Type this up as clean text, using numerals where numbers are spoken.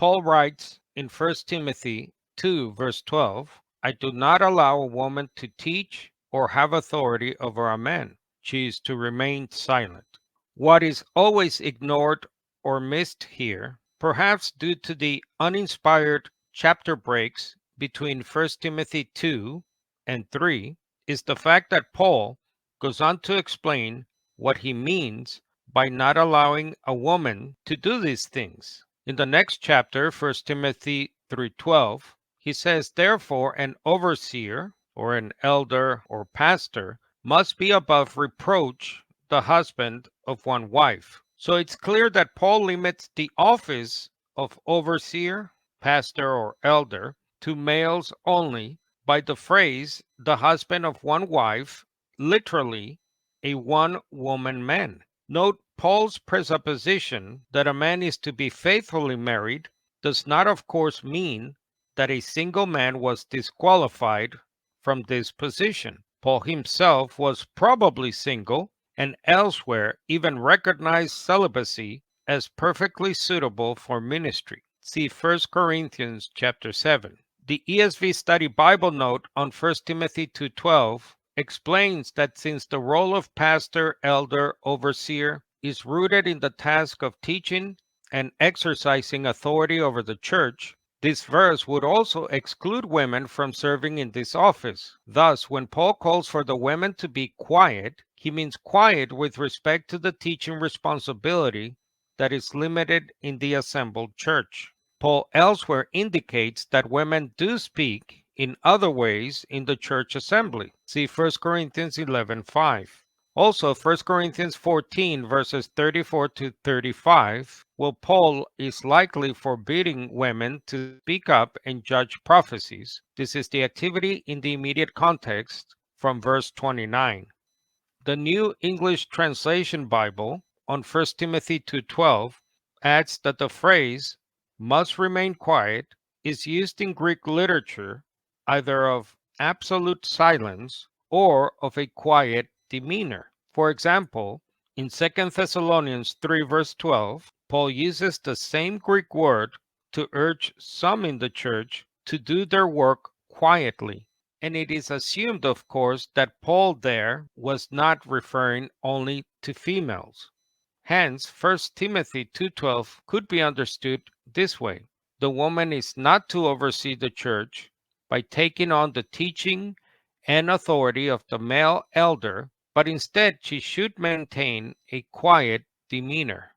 Paul writes in 1 Timothy 2, verse 12, I do not allow a woman to teach or have authority over a man. She is to remain silent. What is always ignored or missed here, perhaps due to the uninspired chapter breaks between 1 Timothy 2 and 3, is the fact that Paul goes on to explain what he means by not allowing a woman to do these things. In the next chapter, 1 Timothy 3:12, he says, therefore, an overseer or an elder or pastor must be above reproach, the husband of one wife. So it's clear that Paul limits the office of overseer, pastor, or elder to males only by the phrase the husband of one wife, literally a one-woman man. Note Paul's presupposition that a man is to be faithfully married does not, of course, mean that a single man was disqualified from this position. Paul himself was probably single and elsewhere even recognized celibacy as perfectly suitable for ministry. See 1 Corinthians chapter 7. The ESV Study Bible note on 1 Timothy 2:12 explains that since the role of pastor, elder, overseer is rooted in the task of teaching and exercising authority over the church, this verse would also exclude women from serving in this office. Thus, when Paul calls for the women to be quiet, he means quiet with respect to the teaching responsibility that is limited in the assembled church. Paul elsewhere indicates that women do speak in other ways in the church assembly. See 1 Corinthians 11:5. Also, 1 Corinthians 14, verses 34 to 35, well, Paul is likely forbidding women to speak up and judge prophecies. This is the activity in the immediate context from verse 29. The New English Translation Bible on 1 Timothy 2:12 adds that the phrase must remain quiet is used in Greek literature either of absolute silence or of a quiet demeanor. For example, in 2 Thessalonians 3 verse 12, Paul uses the same Greek word to urge some in the church to do their work quietly. And it is assumed, of course, that Paul there was not referring only to females. Hence, 1 Timothy 2:12 could be understood this way. The woman is not to oversee the church by taking on the teaching and authority of the male elder, but instead she should maintain a quiet demeanor.